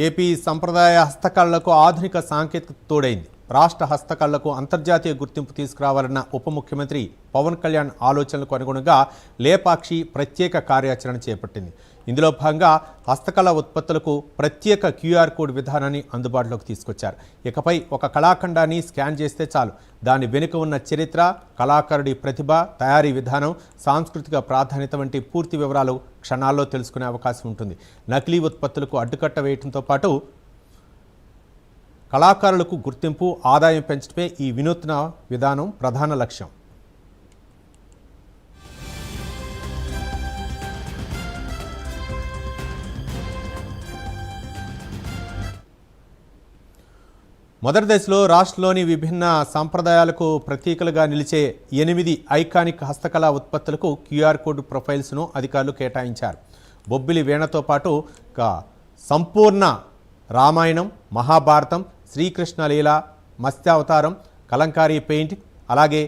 AP సంప్రదాయ హస్తకళలకు ఆధునిక సాంకేతికత తోడైంది. రాష్ట్ర హస్తకళలకు అంతర్జాతీయ గుర్తింపు తీసుకురావాలన్న ఉప ముఖ్యమంత్రి పవన్ కళ్యాణ్ ఆలోచనలకు అనుగుణంగా లేపాక్షి ప్రత్యేక కార్యాచరణ చేపట్టింది. ఇందులో భాగంగా హస్తకళ ఉత్పత్తులకు ప్రత్యేక క్యూఆర్ కోడ్ విధానాన్ని అందుబాటులోకి తీసుకొచ్చారు. ఇకపై ఒక కళాఖండాన్ని స్కాన్ చేస్తే చాలు దాని వెనుక ఉన్న చరిత్ర, కళాకారుడి ప్రతిభ, తయారీ విధానం, సాంస్కృతిక ప్రాధాన్యత వంటి పూర్తి వివరాలు క్షణాల్లో తెలుసుకునే అవకాశం ఉంటుంది. నకిలీ ఉత్పత్తులకు అడ్డుకట్ట వేయడంతో పాటు కళాకారులకు గుర్తింపు, ఆదాయం పెంచడమే ఈ వినూత్న విధానం ప్రధాన లక్ష్యం. మొదటి దశలో రాష్ట్రంలోని విభిన్న సంప్రదాయాలకు ప్రతీకలుగా నిలిచే 8 ఐకానిక్ హస్తకళా ఉత్పత్తులకు క్యూఆర్ కోడ్ ప్రొఫైల్స్ను అధికారులు కేటాయించారు. బొబ్బిలి వీణతో పాటు సంపూర్ణ రామాయణం, మహాభారతం, శ్రీకృష్ణ లీల, మత్స్యావతారం, కలంకారీ పెయింటింగ్, అలాగే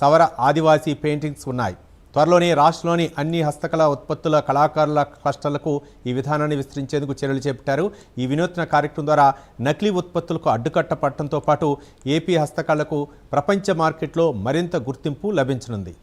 సవర ఆదివాసీ పెయింటింగ్స్ ఉన్నాయి. త్వరలోనే రాష్ట్రంలోని అన్ని హస్తకళా ఉత్పత్తుల కళాకారుల క్లస్టర్లకు ఈ విధానాన్ని విస్తరించేందుకు చర్యలు చేపట్టారు. ఈ వినూత్న కార్యక్రమం ద్వారా నకిలీ ఉత్పత్తులకు అడ్డుకట్ట పట్టడంతో పాటు ఏపీ హస్తకళలకు ప్రపంచ మార్కెట్లో మరింత గుర్తింపు లభించనుంది.